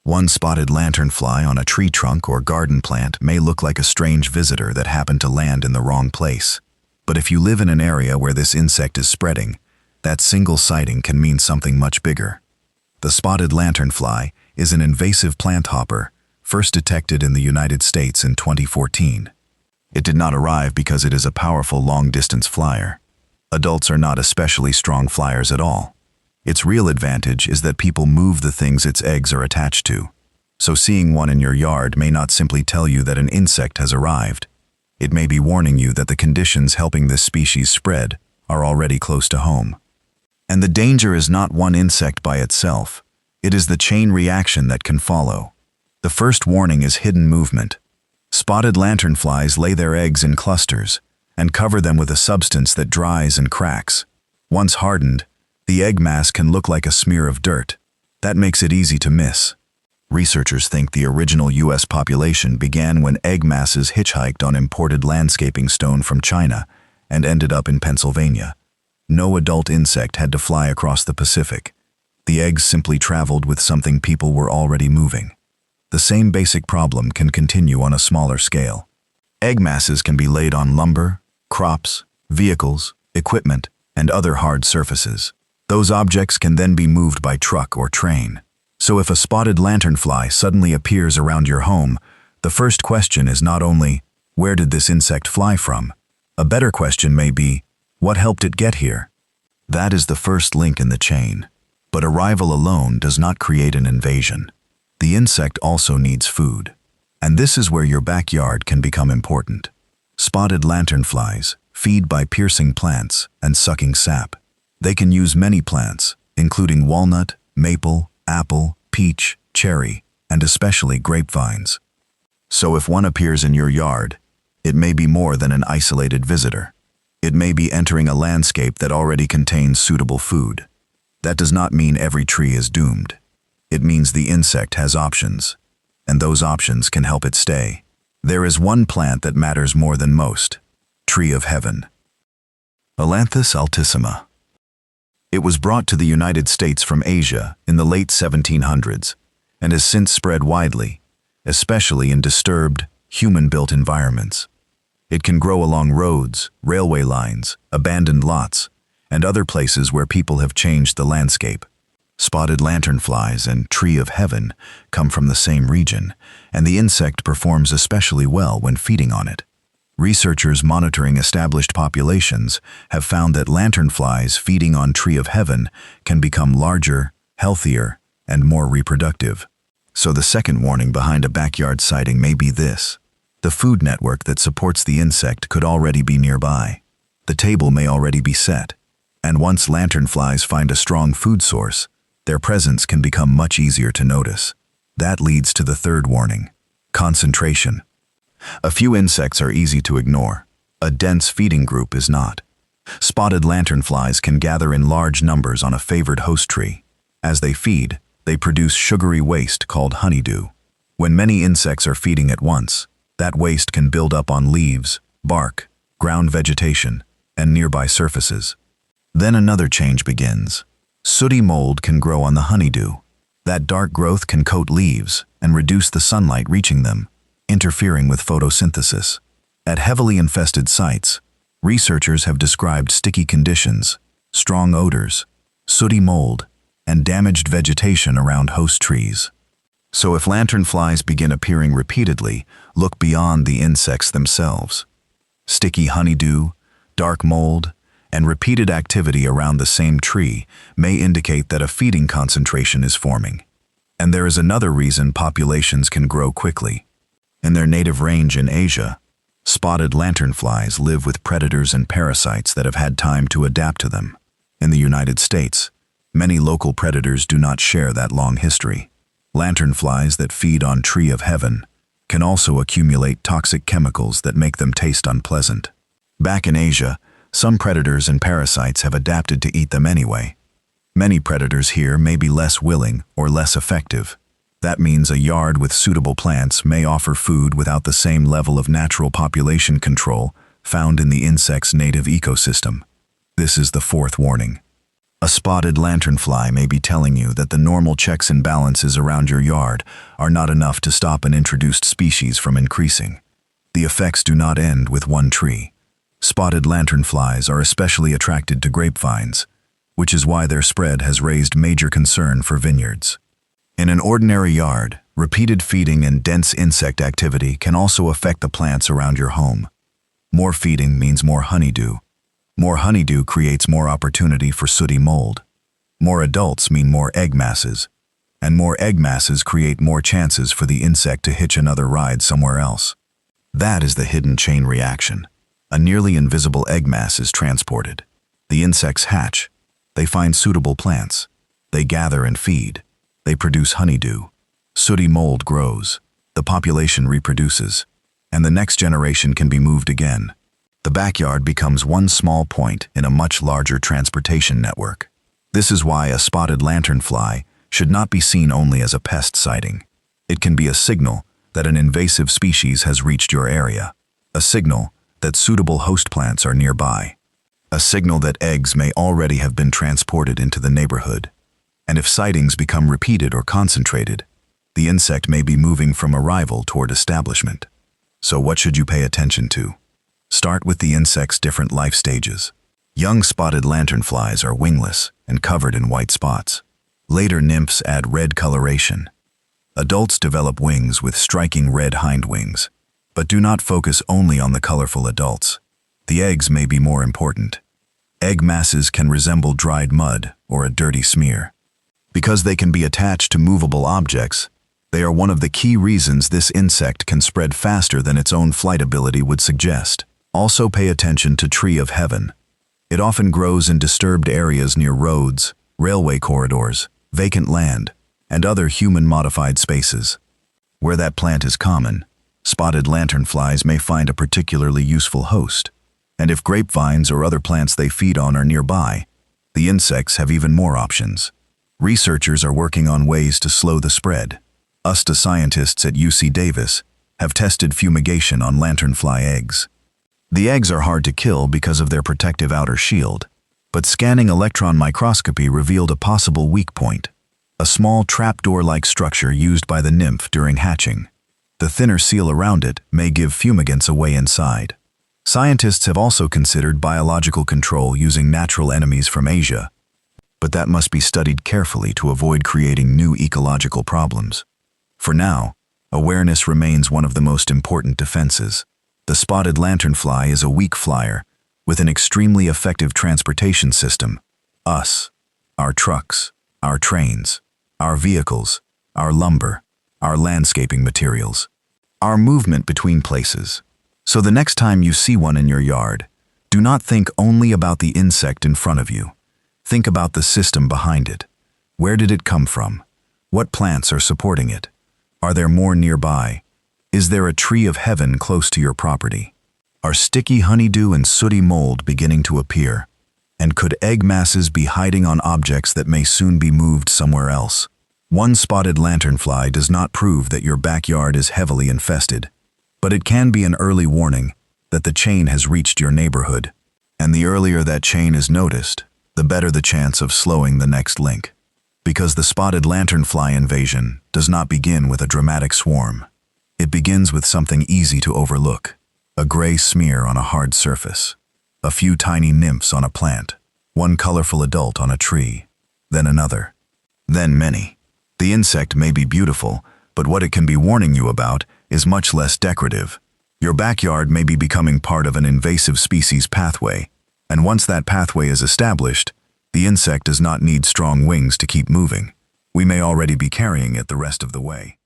One spotted lanternfly on a tree trunk or garden plant may look like a strange visitor that happened to land in the wrong place. But if you live in an area where this insect is spreading, that single sighting can mean something much bigger. The spotted lanternfly is an invasive plant hopper, first detected in the United States in 2014. It did not arrive because it is a powerful long-distance flyer. Adults are not especially strong flyers at all. Its real advantage is that people move the things its eggs are attached to. So seeing one in your yard may not simply tell you that an insect has arrived. It may be warning you that the conditions helping this species spread are already close to home. And the danger is not one insect by itself. It is the chain reaction that can follow. The first warning is hidden movement. Spotted lanternflies lay their eggs in clusters and cover them with a substance that dries and cracks. Once hardened, the egg mass can look like a smear of dirt. That makes it easy to miss. Researchers think the original U.S. population began when egg masses hitchhiked on imported landscaping stone from China and ended up in Pennsylvania. No adult insect had to fly across the Pacific. The eggs simply traveled with something people were already moving. The same basic problem can continue on a smaller scale. Egg masses can be laid on lumber, crops, vehicles, equipment, and other hard surfaces. Those objects can then be moved by truck or train. So if a spotted lanternfly suddenly appears around your home, the first question is not only, where did this insect fly from? A better question may be, what helped it get here? That is the first link in the chain. But arrival alone does not create an invasion. The insect also needs food. And this is where your backyard can become important. Spotted lanternflies feed by piercing plants and sucking sap. They can use many plants, including walnut, maple, apple, peach, cherry, and especially grapevines. So if one appears in your yard, it may be more than an isolated visitor. It may be entering a landscape that already contains suitable food. That does not mean every tree is doomed. It means the insect has options, and those options can help it stay. There is one plant that matters more than most: tree of heaven. Ailanthus altissima. It was brought to the United States from Asia in the late 1700s and has since spread widely, especially in disturbed, human-built environments. It can grow along roads, railway lines, abandoned lots, and other places where people have changed the landscape. Spotted lanternflies and tree of heaven come from the same region, and the insect performs especially well when feeding on it. Researchers monitoring established populations have found that lanternflies feeding on tree of heaven can become larger, healthier, and more reproductive. So the second warning behind a backyard sighting may be this: the food network that supports the insect could already be nearby. The table may already be set, and once lanternflies find a strong food source, their presence can become much easier to notice. That leads to the third warning: concentration. A few insects are easy to ignore. A dense feeding group is not. Spotted lanternflies can gather in large numbers on a favored host tree. As they feed, they produce sugary waste called honeydew. When many insects are feeding at once, that waste can build up on leaves, bark, ground vegetation, and nearby surfaces. Then another change begins. Sooty mold can grow on the honeydew. That dark growth can coat leaves and reduce the sunlight reaching them, interfering with photosynthesis. At heavily infested sites, researchers have described sticky conditions, strong odors, sooty mold, and damaged vegetation around host trees. So if lanternflies begin appearing repeatedly, look beyond the insects themselves. Sticky honeydew, dark mold, and repeated activity around the same tree may indicate that a feeding concentration is forming. And there is another reason populations can grow quickly. In their native range in Asia, spotted lanternflies live with predators and parasites that have had time to adapt to them. In the United States, many local predators do not share that long history. Lanternflies that feed on tree of heaven can also accumulate toxic chemicals that make them taste unpleasant. Back in Asia, some predators and parasites have adapted to eat them anyway. Many predators here may be less willing or less effective. That means a yard with suitable plants may offer food without the same level of natural population control found in the insect's native ecosystem. This is the fourth warning. A spotted lanternfly may be telling you that the normal checks and balances around your yard are not enough to stop an introduced species from increasing. The effects do not end with one tree. Spotted lanternflies are especially attracted to grapevines, which is why their spread has raised major concern for vineyards. In an ordinary yard, repeated feeding and dense insect activity can also affect the plants around your home. More feeding means more honeydew. More honeydew creates more opportunity for sooty mold. More adults mean more egg masses, and more egg masses create more chances for the insect to hitch another ride somewhere else. That is the hidden chain reaction. A nearly invisible egg mass is transported. The insects hatch. They find suitable plants. They gather and feed. They produce honeydew. Sooty mold grows. The population reproduces. And the next generation can be moved again. The backyard becomes one small point in a much larger transportation network. This is why a spotted lanternfly should not be seen only as a pest sighting. It can be a signal that an invasive species has reached your area. A signal that suitable host plants are nearby. A signal that eggs may already have been transported into the neighborhood. And if sightings become repeated or concentrated, the insect may be moving from arrival toward establishment. So what should you pay attention to? Start with the insect's different life stages. Young spotted lanternflies are wingless and covered in white spots. Later nymphs add red coloration. Adults develop wings with striking red hindwings. But do not focus only on the colorful adults. The eggs may be more important. Egg masses can resemble dried mud or a dirty smear. Because they can be attached to movable objects, they are one of the key reasons this insect can spread faster than its own flight ability would suggest. Also pay attention to tree of heaven. It often grows in disturbed areas near roads, railway corridors, vacant land, and other human-modified spaces. Where that plant is common, spotted lanternflies may find a particularly useful host. And if grapevines or other plants they feed on are nearby, the insects have even more options. Researchers are working on ways to slow the spread. USDA scientists at UC Davis have tested fumigation on lanternfly eggs. The eggs are hard to kill because of their protective outer shield, but scanning electron microscopy revealed a possible weak point, a small trapdoor-like structure used by the nymph during hatching. The thinner seal around it may give fumigants away inside. Scientists have also considered biological control using natural enemies from Asia, but that must be studied carefully to avoid creating new ecological problems. For now, awareness remains one of the most important defenses. The spotted lanternfly is a weak flyer with an extremely effective transportation system. Us, our trucks, our trains, our vehicles, our lumber, our landscaping materials, our movement between places. So the next time you see one in your yard, do not think only about the insect in front of you. Think about the system behind it. Where did it come from? What plants are supporting it? Are there more nearby? Is there a tree of heaven close to your property? Are sticky honeydew and sooty mold beginning to appear? And could egg masses be hiding on objects that may soon be moved somewhere else? One spotted lanternfly does not prove that your backyard is heavily infested, but it can be an early warning that the chain has reached your neighborhood. And the earlier that chain is noticed, the better the chance of slowing the next link. Because the spotted lanternfly invasion does not begin with a dramatic swarm. It begins with something easy to overlook, a gray smear on a hard surface, a few tiny nymphs on a plant, one colorful adult on a tree, then another, then many. The insect may be beautiful, but what it can be warning you about is much less decorative. Your backyard may be becoming part of an invasive species pathway, and once that pathway is established, the insect does not need strong wings to keep moving. We may already be carrying it the rest of the way.